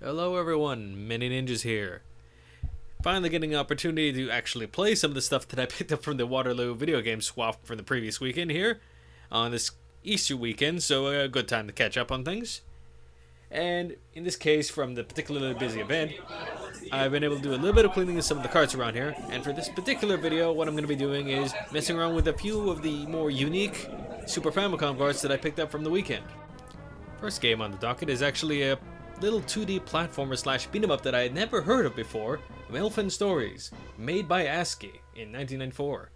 Hello everyone, Mini Ninjas here. Finally getting an opportunity to actually play some of the stuff that I picked up from the Waterloo video game swap from the previous weekend here on this Easter weekend, so a good time to catch up on things. And in this case, from the particularly busy event, I've been able to do a little bit of cleaning of some of the carts around here, and for this particular video, what I'm going to be doing is messing around with a few of the more unique Super Famicom carts that I picked up from the weekend. First game on the docket is actually a little 2D platformer slash beat 'em up that I had never heard of before, Melfand Stories, made by ASCII in 1994.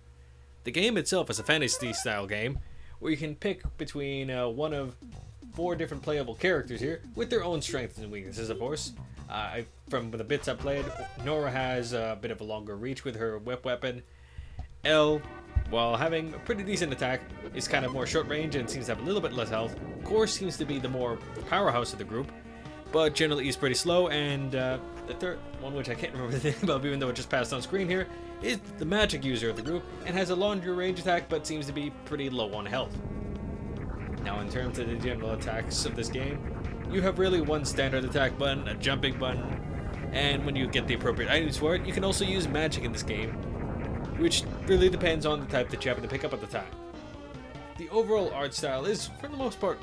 The game itself is a fantasy style game where you can pick between one of 4 different playable characters here with their own strengths and weaknesses, of course. From the bits I played, Nora has a bit of a longer reach with her whip weapon. Elle, while having a pretty decent attack, is kind of more short range and seems to have a little bit less health. Core seems to be the more powerhouse of the group, but generally is pretty slow, and the third one, which I can't remember the name of even though it just passed on screen here, is the magic user of the group and has a longer range attack but seems to be pretty low on health. Now in terms of the general attacks of this game, you have really one standard attack button, a jumping button, and when you get the appropriate items for it, you can also use magic in this game, which really depends on the type that you happen to pick up at the time. The overall art style is, for the most part,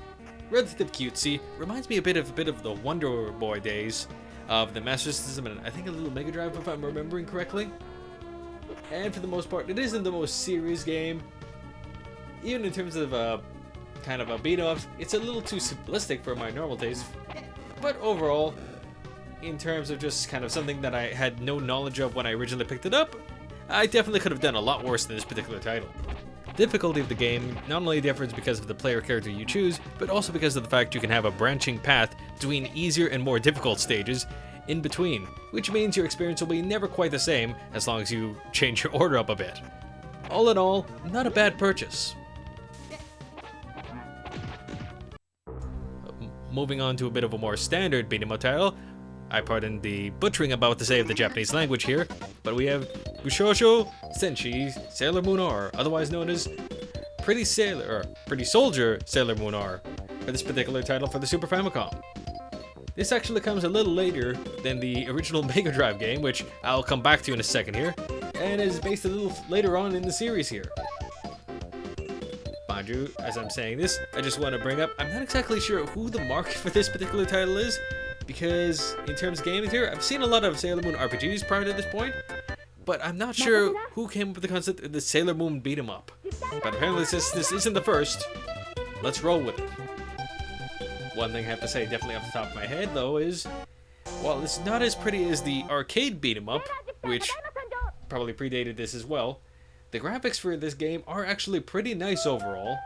relatively cutesy. Reminds me a bit of the Wonder Boy days of the Master System and I think a little Mega Drive if I'm remembering correctly. And for the most part, it isn't the most serious game. Even in terms of kind of a beat 'em up, it's a little too simplistic for my normal taste. But overall, in terms of just kind of something that I had no knowledge of when I originally picked it up, I definitely could have done a lot worse than this particular title. The difficulty of the game not only differs because of the player character you choose, but also because of the fact you can have a branching path between easier and more difficult stages in between, which means your experience will be never quite the same as long as you change your order up a bit. All in all, not a bad purchase. Moving on to a bit of a more standard beat 'em up title, I pardon the butchering I'm about to say of the Japanese language here, but we have Bishoujo, Senshi, Sailor Moon R, otherwise known as Pretty Soldier Sailor Moon R, for this particular title for the Super Famicom. This actually comes a little later than the original Mega Drive game, which I'll come back to in a second here, and is based a little later on in the series here. Mind you, as I'm saying this, I just want to bring up, I'm not exactly sure who the market for this particular title is, because in terms of gaming here, I've seen a lot of Sailor Moon RPGs prior to this point, but I'm not sure who came up with the concept of the Sailor Moon beat 'em up. But apparently since this isn't the first, let's roll with it. One thing I have to say definitely off the top of my head though is, while it's not as pretty as the arcade beat 'em up, which probably predated this as well, the graphics for this game are actually pretty nice overall,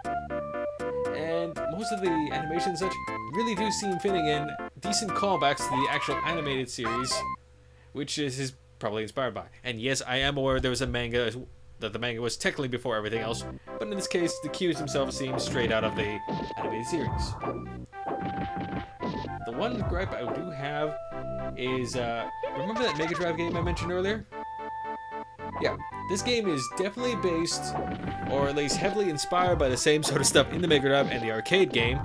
and most of the animations and such really do seem fitting in decent callbacks to the actual animated series, which this is probably inspired by. And yes, I am aware there was a manga, that the manga was technically before everything else, but in this case, the cues themselves seem straight out of the animated series. The one gripe I do have is, remember that Mega Drive game I mentioned earlier? Yeah, this game is definitely based, or at least heavily inspired by the same sort of stuff in the Mega Drive and the arcade game,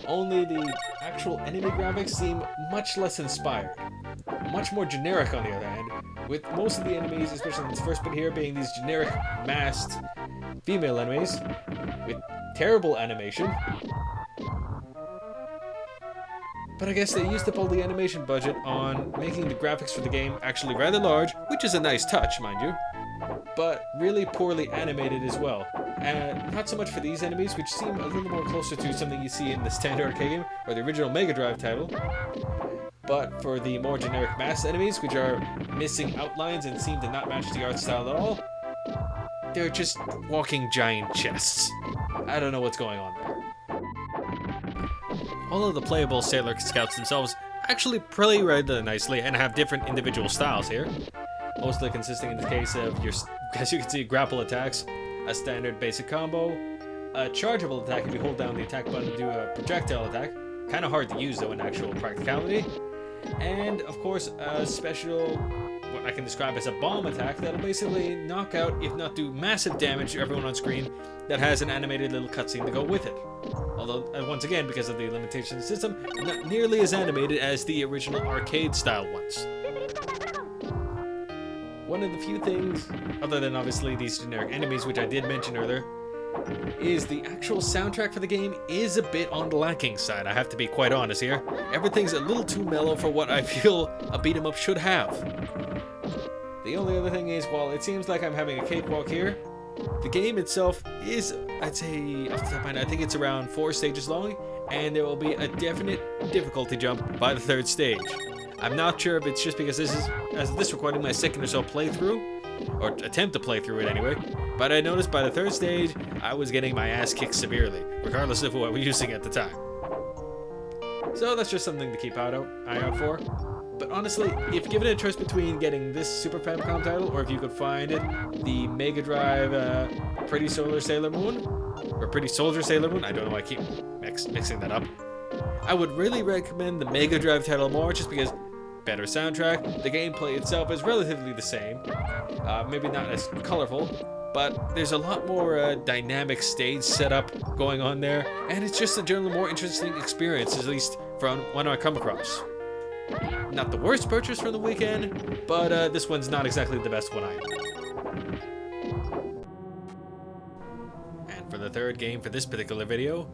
only the actual enemy graphics seem much less inspired. Much more generic on the other hand, with most of the enemies, especially in this first bit here, being these generic masked female enemies with terrible animation. But I guess they used up all the animation budget on making the graphics for the game actually rather large, which is a nice touch, mind you, but really poorly animated as well. And not so much for these enemies, which seem a little more closer to something you see in the standard arcade game or the original Mega Drive title, but for the more generic masked enemies, which are missing outlines and seem to not match the art style at all, they're just walking giant chests. I don't know what's going on there. All of the playable Sailor Scouts themselves actually play rather nicely and have different individual styles here, mostly consisting in this case of your, as you can see, grapple attacks, a standard basic combo, a chargeable attack if you hold down the attack button to do a projectile attack, kind of hard to use though in actual practicality, and of course a special, what I can describe as a bomb attack that'll basically knock out, if not do massive damage to everyone on screen, that has an animated little cutscene to go with it. Although, once again, because of the limitations of the system, not nearly as animated as the original arcade-style ones. One of the few things, other than obviously these generic enemies, which I did mention earlier, is the actual soundtrack for the game is a bit on the lacking side. I have to be quite honest here. Everything's a little too mellow for what I feel a beat-em-up should have. The only other thing is, while it seems like I'm having a cakewalk here, the game itself is, I'd say, off the top of my head, I think it's around 4 stages long, and there will be a definite difficulty jump by the 3rd stage. I'm not sure if it's just because this is, as of this recording, my 2nd or so playthrough, or attempt to play through it anyway, but I noticed by the 3rd stage, I was getting my ass kicked severely, regardless of what we're using at the time. So that's just something to keep eye out for. But honestly, if given a choice between getting this Super Famicom title, or if you could find it, the Mega Drive Pretty Soldier Sailor Moon, I don't know why I keep mixing that up. I would really recommend the Mega Drive title more, just because better soundtrack, the gameplay itself is relatively the same, maybe not as colorful, but there's a lot more dynamic stage setup going on there, and it's just a generally more interesting experience, at least from what I come across. Not the worst purchase from the weekend, but this one's not exactly the best one either. And for the 3rd game for this particular video,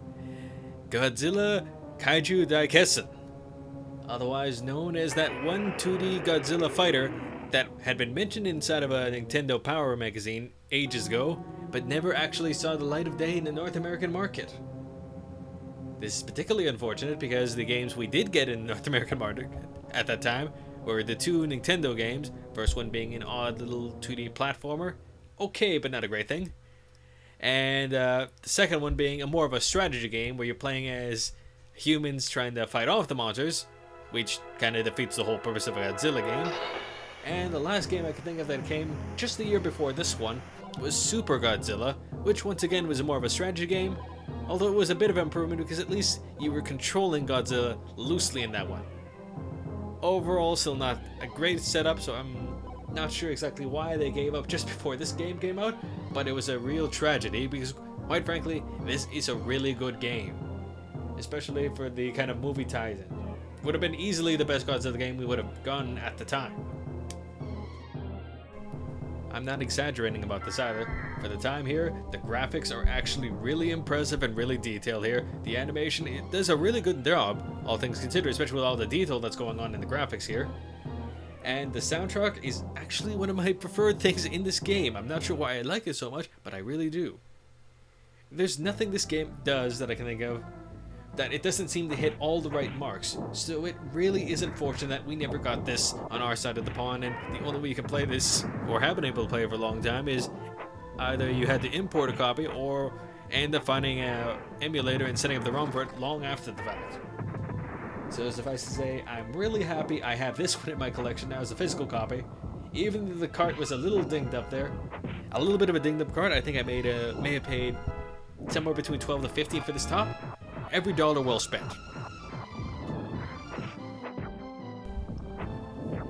Godzilla Hi Chudai, otherwise known as that one 2D Godzilla fighter that had been mentioned inside of a Nintendo Power magazine ages ago, but never actually saw the light of day in the North American market. This is particularly unfortunate because the games we did get in the North American market at that time were the 2 Nintendo games, first one being an odd little 2D platformer, okay but not a great thing, and the second one being a more of a strategy game where you're playing as humans trying to fight off the monsters, which kind of defeats the whole purpose of a Godzilla game. And the last game I can think of that came just the year before this one was Super Godzilla, which once again was more of a strategy game, although it was a bit of an improvement because at least you were controlling Godzilla loosely in that one. Overall, still not a great setup, so I'm not sure exactly why they gave up just before this game came out, but it was a real tragedy because, quite frankly, this is a really good game, especially for the kind of movie ties in. Would have been easily the best Godzilla game we would have gotten at the time. I'm not exaggerating about this either. For the time here, the graphics are actually really impressive and really detailed here. The animation, it does a really good job, all things considered, especially with all the detail that's going on in the graphics here. And the soundtrack is actually one of my preferred things in this game. I'm not sure why I like it so much, but I really do. There's nothing this game does that I can think of that it doesn't seem to hit all the right marks, so it really is unfortunate that we never got this on our side of the pond, and the only way you can play this, or have been able to play it for a long time, is either you had to import a copy or end up finding an emulator and setting up the ROM for it long after the fact. So suffice to say, I'm really happy I have this one in my collection now as a physical copy, even though the cart was a little dinged up there. A little bit of a dinged up cart. I think I may have paid somewhere between $12 to $15 for this top. Every dollar well spent.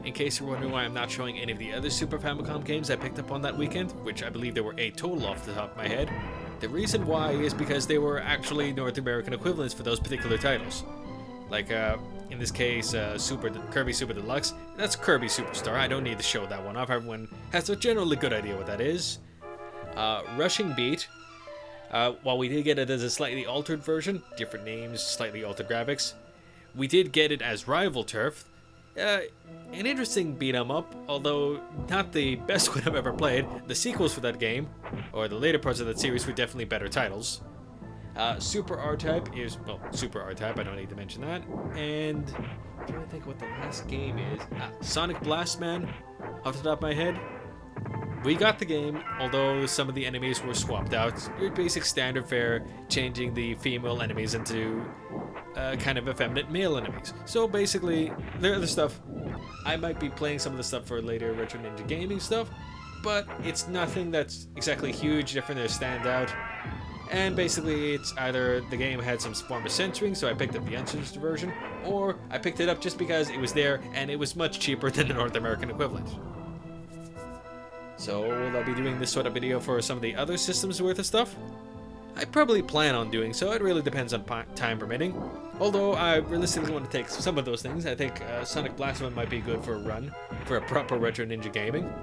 In case you're wondering why I'm not showing any of the other Super Famicom games I picked up on that weekend, which I believe there were 8 total off the top of my head, the reason why is because they were actually North American equivalents for those particular titles. Like, in this case, Kirby Super Deluxe, that's Kirby Superstar. I don't need to show that one off. Everyone has a generally good idea what that is. Rushing Beat. While we did get it as a slightly altered version, different names, slightly altered graphics, we did get it as Rival Turf. An interesting beat-em-up, although not the best one I've ever played. The sequels for that game, or the later parts of that series, were definitely better titles. Super R-Type is, well, Super R-Type, I don't need to mention that. And I'm trying to think what the last game is. Sonic Blast Man, off the top of my head. We got the game, although some of the enemies were swapped out. Your basic standard fare, changing the female enemies into kind of effeminate male enemies. So basically, the other stuff, I might be playing some of the stuff for later Retro Ninja Gaming stuff, but it's nothing that's exactly huge, different, or stand out. And basically, it's either the game had some form of censoring, so I picked up the uncensored version, or I picked it up just because it was there and it was much cheaper than the North American equivalent. So, will I be doing this sort of video for some of the other systems worth of stuff? I probably plan on doing so. It really depends on time permitting. Although I realistically want to take some of those things. I think Sonic Blast One might be good for a run, for a proper Retro Ninja gaming,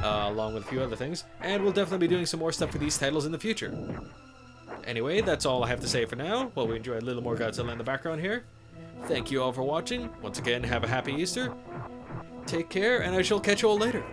along with a few other things. And we'll definitely be doing some more stuff for these titles in the future. Anyway, that's all I have to say for now. While we enjoy a little more Godzilla in the background here. Thank you all for watching. Once again, have a happy Easter. Take care, and I shall catch you all later.